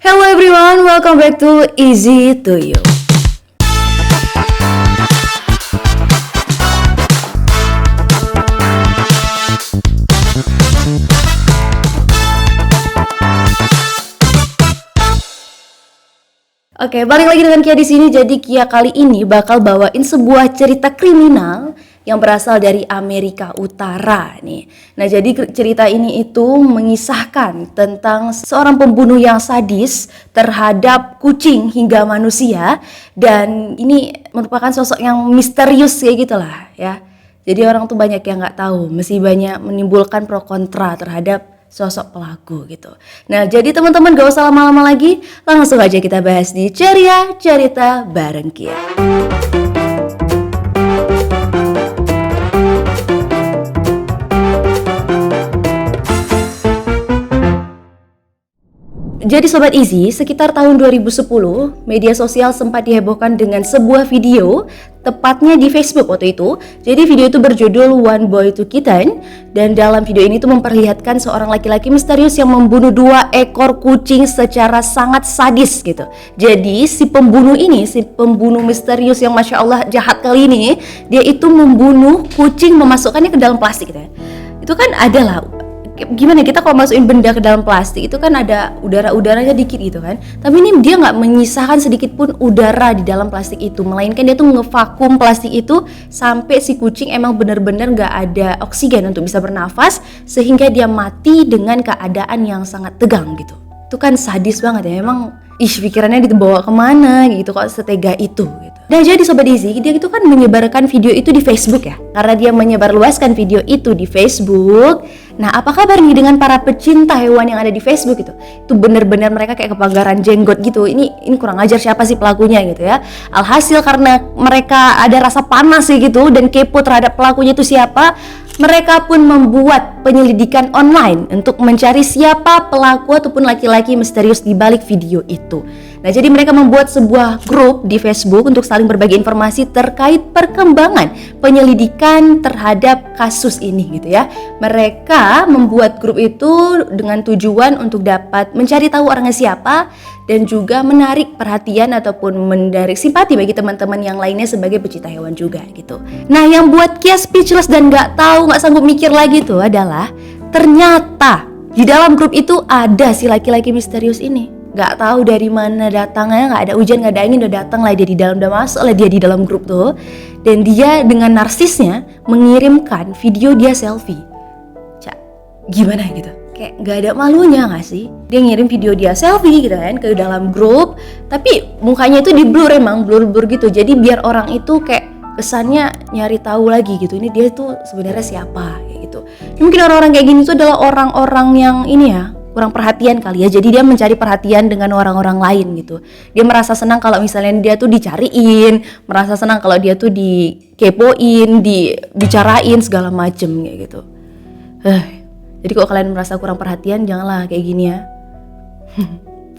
Hello everyone, welcome back to Easy to You. Oke, balik lagi dengan Kia di sini. Jadi Kia kali ini bakal bawain sebuah cerita kriminal yang berasal dari Amerika Utara nih. Nah, jadi cerita ini itu mengisahkan tentang seorang pembunuh yang sadis terhadap kucing hingga manusia, dan ini merupakan sosok yang misterius kayak gitulah ya. Jadi orang tuh banyak yang nggak tahu, masih banyak menimbulkan pro kontra terhadap sosok pelaku gitu. Nah, jadi teman-teman gak usah lama-lama lagi, langsung aja kita bahas di Ceria Cerita bareng Kia. Jadi Sobat Easy, sekitar tahun 2010, media sosial sempat dihebohkan dengan sebuah video, tepatnya di Facebook waktu itu. Jadi video itu berjudul One Boy to Kitten, dan dalam video ini tuh memperlihatkan seorang laki-laki misterius yang membunuh 2 ekor kucing secara sangat sadis gitu. Jadi si pembunuh misterius yang Masya Allah jahat kali ini, dia itu membunuh kucing memasukkannya ke dalam plastik gitu ya. Itu kan adalah gimana kita kalau masukin benda ke dalam plastik itu kan ada udara-udaranya dikit gitu kan, tapi ini dia nggak menyisakan sedikit pun udara di dalam plastik itu, melainkan dia tuh ngevakum plastik itu sampai si kucing emang bener-bener nggak ada oksigen untuk bisa bernafas, sehingga dia mati dengan keadaan yang sangat tegang gitu. Itu kan sadis banget ya, emang pikirannya dibawa kemana gitu kok setega itu gitu. Nah, jadi Sobat Easy, dia itu kan menyebarkan video itu di Facebook ya. Karena dia menyebarluaskan video itu di Facebook. Nah, apa kabar nih dengan para pecinta hewan yang ada di Facebook itu? Itu benar-benar mereka kayak kebakaran jenggot gitu. Ini kurang ajar siapa sih pelakunya gitu ya. Alhasil karena mereka ada rasa panas sih gitu dan kepo terhadap pelakunya itu siapa, mereka pun membuat penyelidikan online untuk mencari siapa pelaku ataupun laki-laki misterius di balik video itu. Nah, jadi mereka membuat sebuah grup di Facebook untuk saling berbagi informasi terkait perkembangan penyelidikan terhadap kasus ini gitu ya. Mereka membuat grup itu dengan tujuan untuk dapat mencari tahu orangnya siapa dan juga menarik perhatian ataupun menarik simpati bagi teman-teman yang lainnya sebagai pecinta hewan juga gitu. Nah, yang buat Kia speechless dan nggak sanggup mikir lagi tuh adalah ternyata di dalam grup itu ada si laki-laki misterius ini. Gak tahu dari mana datangnya, gak ada hujan, gak ada angin, udah datang lah dia di dalam, udah masuk lah dia di dalam grup tuh. Dan dia dengan narsisnya mengirimkan video dia selfie. Gimana gitu? Kayak gak ada malunya gak sih? Dia ngirim video dia selfie gitu kan ke dalam grup, tapi mukanya itu di blur, emang blur gitu. Jadi biar orang itu kayak kesannya nyari tahu lagi gitu, ini dia tuh sebenarnya siapa kayak gitu. Mungkin orang-orang kayak gini tuh adalah orang-orang yang ini ya, kurang perhatian kali ya, jadi dia mencari perhatian dengan orang-orang lain gitu. Dia merasa senang kalau misalnya dia tuh dicariin, merasa senang kalau dia tuh dikepoin, dibicarain segala macem kayak gitu. Jadi kalau kalian merasa kurang perhatian, janganlah kayak gini ya.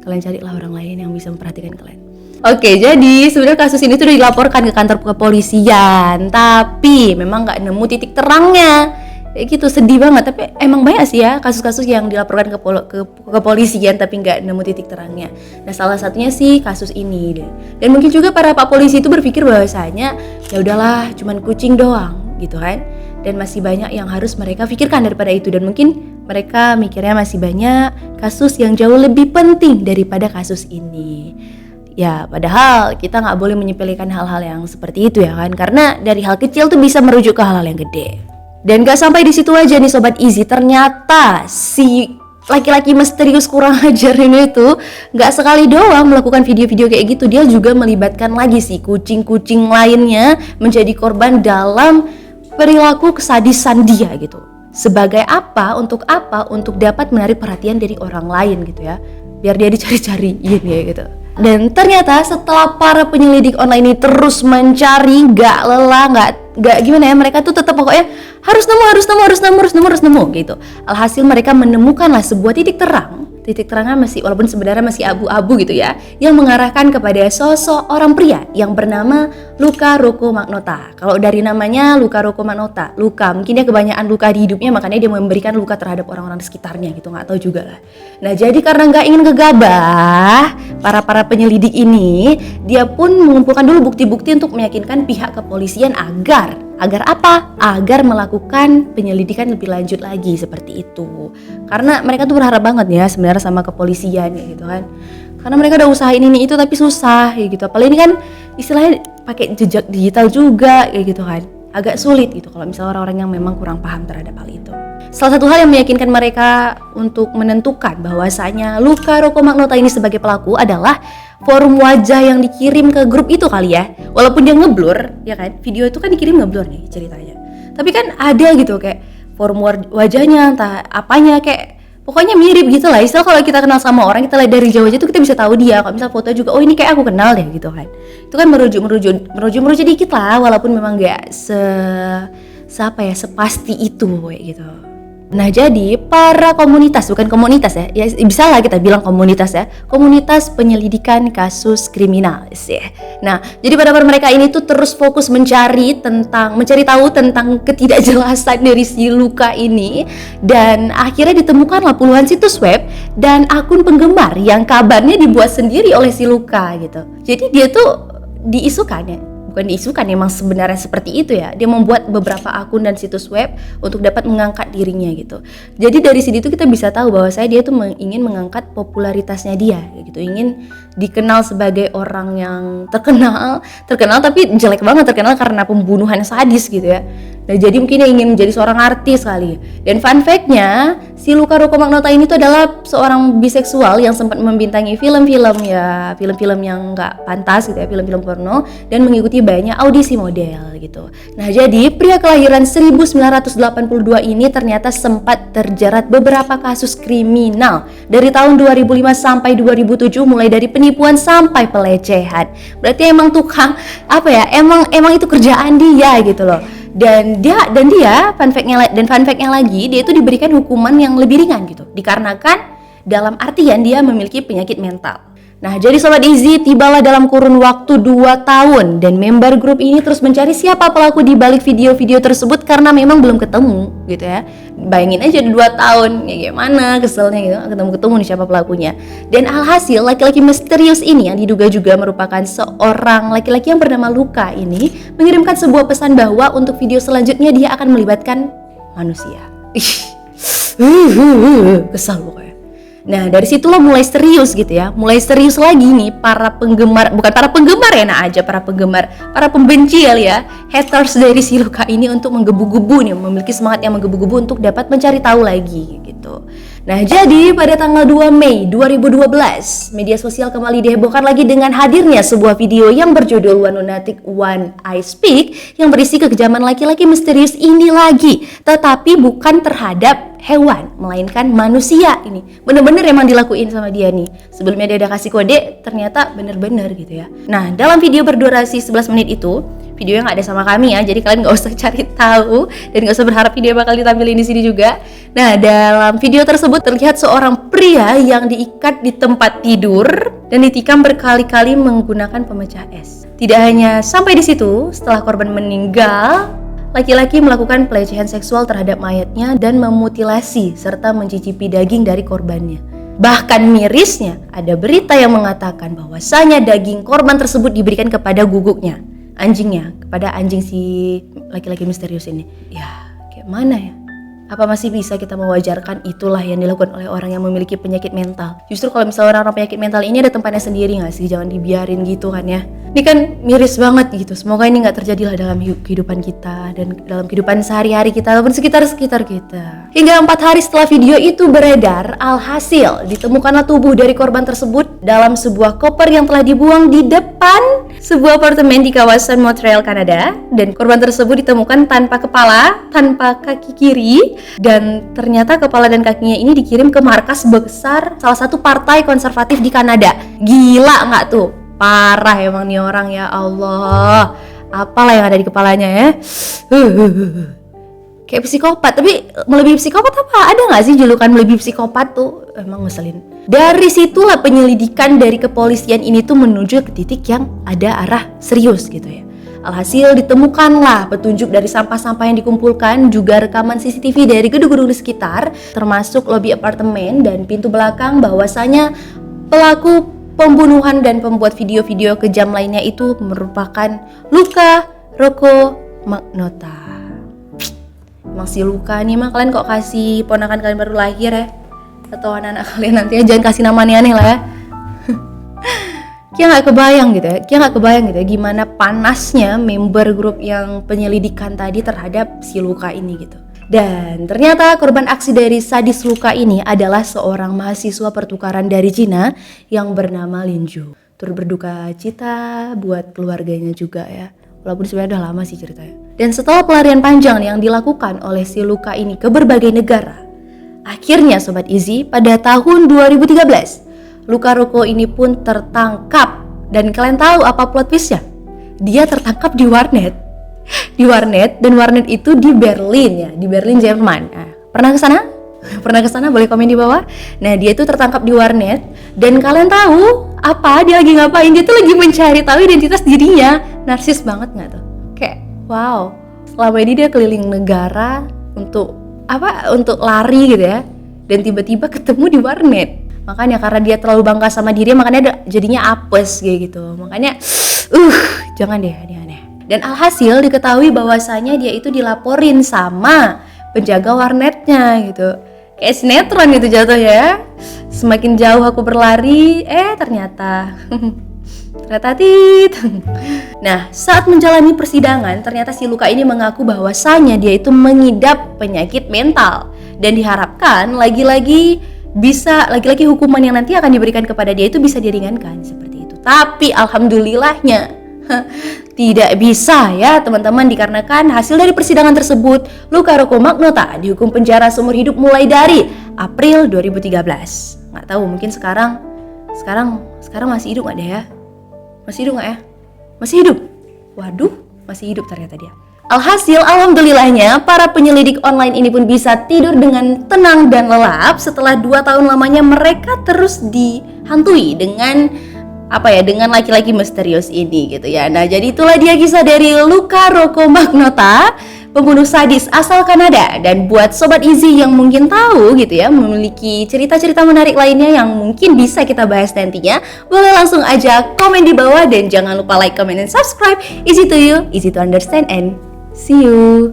Kalian carilah orang lain yang bisa memperhatikan kalian. Oke, jadi sebenarnya kasus ini tuh udah dilaporkan ke kantor kepolisian, tapi memang nggak nemu titik terangnya. Kayak gitu, sedih banget. Tapi emang banyak sih ya kasus-kasus yang dilaporkan ke kepolisian tapi nggak nemu titik terangnya. Nah, salah satunya sih kasus ini deh. Dan mungkin juga para pak polisi itu berpikir bahwasanya ya udahlah, cuman kucing doang gitu kan. Dan masih banyak yang harus mereka pikirkan daripada itu, dan mungkin mereka mikirnya masih banyak kasus yang jauh lebih penting daripada kasus ini. Ya, padahal kita nggak boleh menyepelekan hal-hal yang seperti itu ya kan, karena dari hal kecil tuh bisa merujuk ke hal-hal yang gede. Dan gak sampai di situ aja nih Sobat Easy, ternyata si laki-laki misterius kurang ajar ini tuh gak sekali doang melakukan video-video kayak gitu, dia juga melibatkan lagi si kucing-kucing lainnya menjadi korban dalam perilaku kesadisan dia gitu. Sebagai apa? Untuk dapat menarik perhatian dari orang lain gitu ya, biar dia dicari-cariin ya gitu. Dan ternyata setelah para penyelidik online ini terus mencari, gak lelah, gak gimana ya, mereka tuh tetap pokoknya harus nemu gitu. Alhasil mereka menemukanlah sebuah titik terang titik terangnya masih, walaupun sebenarnya masih abu-abu gitu ya, yang mengarahkan kepada sosok orang pria yang bernama Luka Rocco Magnotta. Kalau dari namanya Luka Rocco Magnotta, luka, mungkin dia kebanyakan luka di hidupnya, makanya dia memberikan luka terhadap orang-orang di sekitarnya gitu, nggak tahu juga lah. Nah, jadi karena nggak ingin gegabah para penyelidik ini, dia pun mengumpulkan dulu bukti-bukti untuk meyakinkan pihak kepolisian agar apa? Agar melakukan penyelidikan lebih lanjut lagi seperti itu. Karena mereka tuh berharap banget ya sebenarnya sama kepolisian ya gitu kan. Karena mereka udah usahain ini itu tapi susah ya gitu. Apalagi ini kan istilahnya pakai jejak digital juga ya gitu kan. Agak sulit gitu kalau misalnya orang-orang yang memang kurang paham terhadap hal itu. Salah satu hal yang meyakinkan mereka untuk menentukan bahwasanya Luka Rocco Magnotta ini sebagai pelaku adalah forum wajah yang dikirim ke grup itu kali ya. Walaupun dia ngeblur, ya kan? Video itu kan dikirim ngeblur nih ceritanya. Tapi kan ada gitu kayak forum wajahnya, entah apanya, kayak pokoknya mirip gitu lah. Istilah kalau kita kenal sama orang, kita lihat dari jauh aja tuh kita bisa tahu dia. Kalau misal foto juga, oh ini kayak aku kenal deh gitu kan. Itu kan merujuk dikit lah, walaupun memang gak sepasti itu kayak gitu. Nah, jadi para komunitas, bukan komunitas ya bisa lah kita bilang komunitas ya, komunitas penyelidikan kasus kriminal ya. Nah, jadi pada mereka ini tuh terus fokus mencari tahu tentang ketidakjelasan dari si Luka ini, dan akhirnya ditemukanlah puluhan situs web dan akun penggemar yang kabarnya dibuat sendiri oleh si Luka gitu. Jadi dia tuh emang sebenarnya seperti itu ya. Dia membuat beberapa akun dan situs web untuk dapat mengangkat dirinya gitu. Jadi dari sini tuh kita bisa tahu bahwa dia tuh ingin mengangkat popularitasnya dia gitu. Ingin dikenal sebagai orang yang terkenal tapi jelek banget, terkenal karena pembunuhan sadis gitu ya. Nah, jadi mungkin dia ingin menjadi seorang artis kali. Dan fun fact-nya, si Luka Rocco Magnotta ini tuh adalah seorang biseksual yang sempat membintangi film-film yang nggak pantas gitu ya, film-film porno, dan mengikuti banyak audisi model gitu. Nah, jadi pria kelahiran 1982 ini ternyata sempat terjerat beberapa kasus kriminal dari tahun 2005 sampai 2007, mulai dari penipuan sampai pelecehan. Berarti emang tukang emang itu kerjaan dia gitu loh. Dan dia fun fact-nya lagi, dia itu diberikan hukuman yang lebih ringan gitu, dikarenakan dalam artian dia memiliki penyakit mental. Nah, jadi Sobat Easy, tibalah dalam kurun waktu 2 tahun dan member grup ini terus mencari siapa pelaku di balik video-video tersebut karena memang belum ketemu gitu ya. Bayangin aja 2 tahun, ya gimana keselnya gitu, ketemu nih siapa pelakunya. Dan alhasil laki-laki misterius ini yang diduga juga merupakan seorang laki-laki yang bernama Luka ini mengirimkan sebuah pesan bahwa untuk video selanjutnya dia akan melibatkan manusia. Kesal pokoknya. Nah, dari situlah mulai serius gitu ya. Mulai serius lagi nih para penggemar, bukan para penggemar ya, para pembenci kali ya, haters dari si Luka ini untuk menggebu-gebu nih, memiliki semangat yang menggebu-gebu untuk dapat mencari tahu lagi gitu. Nah, jadi pada tanggal 2 Mei 2012, media sosial kembali dihebohkan lagi dengan hadirnya sebuah video yang berjudul One Lunatic One I Speak yang berisi kekejaman laki-laki misterius ini lagi, tetapi bukan terhadap hewan, melainkan manusia ini. Bener-bener emang dilakuin sama dia nih. Sebelumnya dia udah kasih kode, ternyata bener-bener gitu ya. Nah, dalam video berdurasi 11 menit itu, video yang gak ada sama kami ya, jadi kalian gak usah cari tahu dan gak usah berharap video bakal ditampilin di sini juga. Nah, dalam video tersebut terlihat seorang pria yang diikat di tempat tidur dan ditikam berkali-kali menggunakan pemecah es. Tidak hanya sampai di situ, setelah korban meninggal, laki-laki melakukan pelecehan seksual terhadap mayatnya dan memutilasi serta mencicipi daging dari korbannya. Bahkan mirisnya, ada berita yang mengatakan bahwasanya daging korban tersebut diberikan kepada guguknya, anjingnya, kepada anjing si laki-laki misterius ini. Ya, kayak mana ya? Apa masih bisa kita mewajarkan itulah yang dilakukan oleh orang yang memiliki penyakit mental? Justru kalau misalnya orang-orang penyakit mental ini ada tempatnya sendiri gak sih? Jangan dibiarin gitu kan ya. Ini kan miris banget gitu. Semoga ini gak terjadi lah dalam kehidupan kita dan dalam kehidupan sehari-hari kita ataupun sekitar kita. Hingga 4 hari setelah video itu beredar, alhasil ditemukanlah tubuh dari korban tersebut dalam sebuah koper yang telah dibuang di depan sebuah apartemen di kawasan Montreal, Kanada. Dan korban tersebut ditemukan tanpa kepala, tanpa kaki kiri, dan ternyata kepala dan kakinya ini dikirim ke markas besar salah satu partai konservatif di Kanada. Gila nggak tuh? Parah emang nih orang, ya Allah. Apalah yang ada di kepalanya ya? Kayak psikopat, tapi melebihi psikopat apa? Ada nggak sih julukan melebihi psikopat tuh? Emang ngeselin. Dari situlah penyelidikan dari kepolisian ini tuh menuju ke titik yang ada arah serius gitu ya. Alhasil ditemukanlah petunjuk dari sampah-sampah yang dikumpulkan, juga rekaman CCTV dari gedung-gedung di sekitar, termasuk lobi apartemen dan pintu belakang, bahwasanya pelaku pembunuhan dan pembuat video-video kejam lainnya itu merupakan Luka Rocco Magnotta. Emang si Luka nih mah, kalian kok kasih ponakan kalian baru lahir ya, atau anak-anak kalian nanti ya, jangan kasih nama aneh-aneh lah ya. Kia nggak kebayang gitu ya gimana panasnya member grup yang penyelidikan tadi terhadap si Luka ini gitu. Dan ternyata korban aksi dari sadis Luka ini adalah seorang mahasiswa pertukaran dari Cina yang bernama Linju. Turut berduka cita buat keluarganya juga ya, walaupun sebenarnya udah lama sih ceritanya. Dan setelah pelarian panjang yang dilakukan oleh si Luka ini ke berbagai negara, akhirnya Sobat Izzy pada tahun 2013 Luka Rocco ini pun tertangkap. Dan kalian tahu apa plot twistnya? Dia tertangkap di warnet. Dan warnet itu di Berlin ya, di Berlin, Jerman. Nah, pernah ke sana? Pernah ke sana? Boleh komen di bawah. Nah, dia itu tertangkap di warnet dan kalian tahu apa dia lagi ngapain? Dia tuh lagi mencari tahu identitas dirinya. Narsis banget nggak tuh? Kayak wow, selama ini dia keliling negara untuk apa? Untuk lari gitu ya. Dan tiba-tiba ketemu di warnet. Makanya karena dia terlalu bangga sama diri, makanya jadinya apes kayak gitu. Makanya jangan deh, aneh-aneh. Dan alhasil diketahui bahwasanya dia itu dilaporin sama penjaga warnetnya gitu. Kayak sinetron gitu jatuhnya ya. Semakin jauh aku berlari, ternyata Nah, saat menjalani persidangan, ternyata si Luka ini mengaku bahwasanya dia itu mengidap penyakit mental. Dan diharapkan lagi-lagi hukuman yang nanti akan diberikan kepada dia itu bisa diringankan seperti itu. Tapi alhamdulillahnya tidak bisa ya teman-teman, dikarenakan hasil dari persidangan tersebut Luka Rocco Magnotta dihukum penjara seumur hidup mulai dari April 2013. Nggak tahu, mungkin sekarang masih hidup nggak deh ya? Masih hidup nggak ya? Masih hidup. Waduh, masih hidup ternyata dia. Alhasil, alhamdulillahnya para penyelidik online ini pun bisa tidur dengan tenang dan lelap setelah 2 tahun lamanya mereka terus dihantui dengan dengan laki-laki misterius ini gitu ya. Nah, jadi itulah dia kisah dari Luka Rocco Magnotta, pembunuh sadis asal Kanada. Dan buat Sobat Izzy yang mungkin tahu gitu ya, memiliki cerita-cerita menarik lainnya yang mungkin bisa kita bahas nantinya, boleh langsung aja komen di bawah dan jangan lupa like, comment, dan subscribe. Easy to you, easy to understand, and see you.